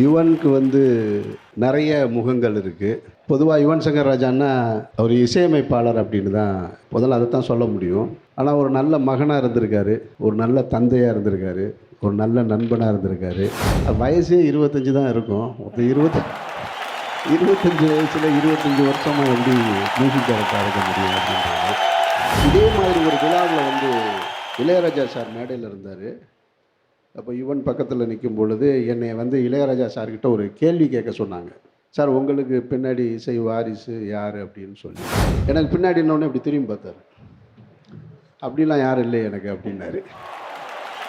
யுவனுக்கு நிறைய முகங்கள் இருக்குது. பொதுவாக யுவன் சங்கர் ராஜான்னா அவர் இசையமைப்பாளர் அப்படின்னு தான் முதல்ல அதை தான் சொல்ல முடியும். ஆனால் ஒரு நல்ல மகனாக இருந்திருக்காரு, ஒரு நல்ல தந்தையாக இருந்திருக்காரு, ஒரு நல்ல நண்பனாக இருந்திருக்காரு. வயசே 25 தான் இருக்கும். ஒரு 25 வயசில் 25 வருஷமாக எப்படி மியூசிக் டைரக்டராக இருக்க முடியும் அப்படின்றது. இதே மாதிரி ஒரு விழாவில் இளையராஜா சார் மேடையில் இருந்தார். அப்போ யுவன் பக்கத்தில் நிற்கும் பொழுது என்னை இளையராஜா சார்கிட்ட ஒரு கேள்வி கேட்க சொன்னாங்க. சார், உங்களுக்கு பின்னாடி இசை வாரிசு யார் அப்படின்னு சொல்லி. எனக்கு பின்னாடி இன்னொன்று இப்படி திரும்பி பார்த்தாரு. அப்படிலாம் யாரும் இல்லை எனக்கு அப்படின்னாரு.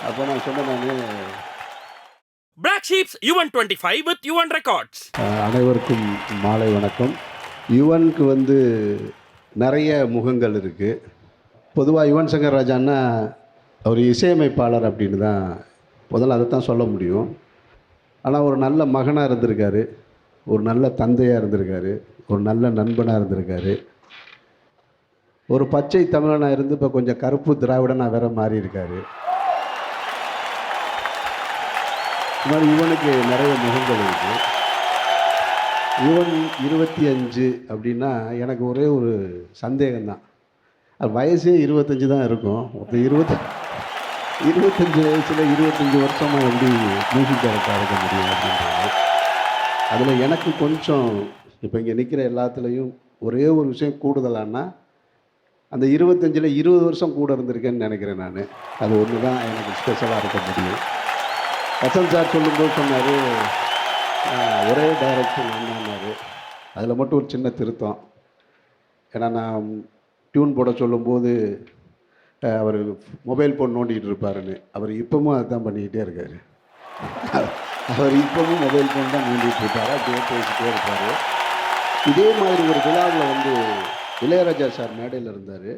அப்போ நான் சொன்னேன், Black Sheeps Yuvan 25 with Yuvan Records. அனைவருக்கும் மாலை வணக்கம். யுவனுக்கு நிறைய முகங்கள் இருக்குது. பொதுவாக யுவன் சங்கர் ராஜான்னா அவர் இசையமைப்பாளர் அப்படின்னு தான் முதல்ல அதை தான் சொல்ல முடியும். ஆனால் ஒரு நல்ல மகனாக இருந்திருக்காரு, ஒரு நல்ல தந்தையாக இருந்திருக்காரு, ஒரு நல்ல நண்பனாக இருந்திருக்காரு. ஒரு பச்சை தமிழனாக இருந்து இப்போ கொஞ்சம் கருப்பு திராவிடனாக வேற மாறி இருக்காரு. இது மாதிரி யுவனுக்கு நிறைய முகங்கள் இருக்குது. யுவன் 25 அப்படின்னா எனக்கு ஒரே ஒரு சந்தேகம்தான். அது வயசே 25 தான் இருக்கும். ஒரு 25 வயசில் 25 வருஷமாக எப்படி மியூசிக் டைரக்டராக இருக்க முடியும் அப்படின்றது. அதில் எனக்கு கொஞ்சம் இப்போ இங்கே நிற்கிற எல்லாத்துலேயும் ஒரே ஒரு விஷயம் கூடுதலானா, அந்த 25ல் 20 வருஷம் கூட இருந்திருக்கேன்னு நினைக்கிறேன் நான். அது ஒன்று தான் எனக்கு ஸ்பெஷலாக இருக்க முடியும். வசந்த் சார் சொல்லும்போது சொன்னார், ஒரே டைரக்டர் வந்தார். அதில் மட்டும் ஒரு சின்ன திருத்தம். ஏன்னா நான் டியூன் போட சொல்லும்போது அவர் மொபைல் ஃபோன் நோண்டிகிட்டு இருப்பாருன்னு, அவர் இப்போவும் அதுதான் பண்ணிக்கிட்டே இருக்கார். அவர் இப்போவும் மொபைல் ஃபோன் தான் நோண்டிகிட்டு இருப்பார், அப்படியே பேசிகிட்டே இருப்பார். இதே மாதிரி ஒரு விழாவில் இளையராஜா சார் மேடையில் இருந்தார்.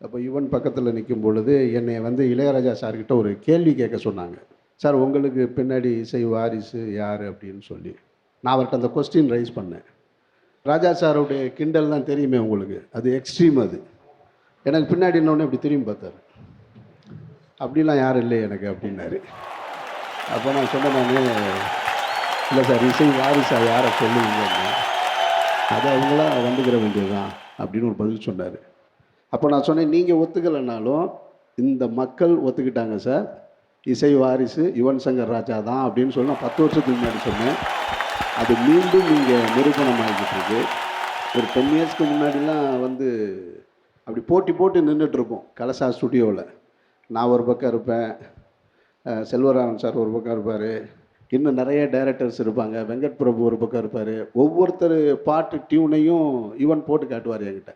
அப்போ யுவன் பக்கத்தில் நிற்கும் பொழுது என்னை இளையராஜா சார்கிட்ட ஒரு கேள்வி கேட்க சொன்னாங்க. சார், உங்களுக்கு பின்னாடி இசை வாரிசு யார் அப்படின்னு சொல்லி. நான் அவர்கிட்ட அந்த கொஸ்டின் ரைஸ் பண்ணேன். ராஜா சாருடைய கிண்டல் தான் தெரியுமே உங்களுக்கு, அது எக்ஸ்ட்ரீம். அது எனக்கு பின்னாடி இன்னொன்று இப்படி திரும்பி பார்த்தாரு. அப்படிலாம் யாரும் இல்லை எனக்கு அப்படின்னாரு. அப்போ நான் சொன்னேன், இல்லை சார், இசை வாரிசா யாரை சொல்லுவீங்கன்னு, அது அவங்களாம் வந்துக்கிற வேண்டியதுதான் அப்படின்னு ஒரு பதில் சொன்னார். அப்போ நான் சொன்னேன், நீங்கள் ஒத்துக்கலைன்னாலும் இந்த மக்கள் ஒத்துக்கிட்டாங்க சார், இசை வாரிசு யுவன் சங்கர் ராஜா தான் அப்படின்னு சொல்லி நான் 10 வருஷத்துக்கு முன்னாடி சொன்னேன். அது மீண்டும் இங்கே நிரூபணம் ஆகிக்கிட்டு இருக்கு. ஒரு 10 இயர்ஸ்க்கு முன்னாடிலாம் அப்படி போட்டி போட்டு நின்றுட்டுருப்போம் கலசா ஸ்டுடியோவில். நான் ஒரு பக்கம் இருப்பேன், செல்வராமன் சார் ஒரு பக்கம் இருப்பார், இன்னும் நிறைய டைரக்டர்ஸ் இருப்பாங்க, வெங்கட் பிரபு ஒரு பக்கம் இருப்பார். ஒவ்வொருத்தர் பாட்டு டியூனையும் யுவன் போட்டு காட்டுவார் என்கிட்ட.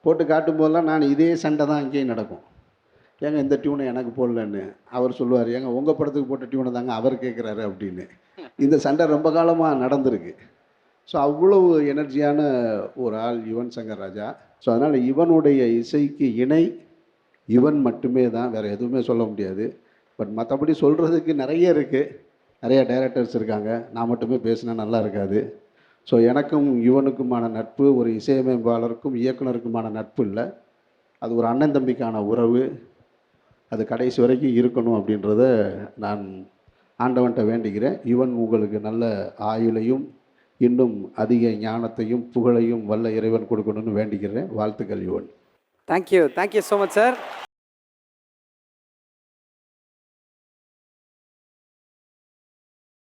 போட்டு காட்டும்போதெல்லாம் நான் இதே சண்டை தான் அங்கேயும் நடக்கும். ஏங்க இந்த டியூனை எனக்கு போடலன்னு அவர் சொல்லுவார், ஏங்க உங்கள் படத்துக்கு போட்ட டியூனை தாங்க அவர் கேட்குறாரு அப்படின்னு. இந்த சண்டை ரொம்ப காலமாக நடந்திருக்கு. ஸோ அவ்வளவு எனர்ஜியான ஒரு ஆள் யுவன் சங்கர் ராஜா. ஸோ அதனால் இவனுடைய இசைக்கு இணை யுவன் மட்டுமே தான், வேறு எதுவுமே சொல்ல முடியாது. பட் மற்றபடி சொல்கிறதுக்கு நிறைய இருக்குது, நிறைய டைரக்டர்ஸ் இருக்காங்க. நான் மட்டுமே பேசினா நல்லா இருக்காது. ஸோ எனக்கும் யுவனுக்குமான நட்பு ஒரு இசையமைப்பாளருக்கும் இயக்குனருக்குமான நட்பு இல்லை, அது ஒரு அண்ணன் தம்பிக்கான உறவு. அது கடைசி வரைக்கும் இருக்கணும் அப்படின்றத நான் ஆண்டவன்கிட்ட வேண்டிக்கிறேன். யுவன் உங்களுக்கு நல்ல ஆயுளையும் இன்னும் அதிக ஞானத்தையும் புகழையும் வல்ல இறைவன் கொடுக்கணும்னு வேண்டிக்கிறேன். வாழ்த்துக்கள் Yuvan. Thank you so much sir.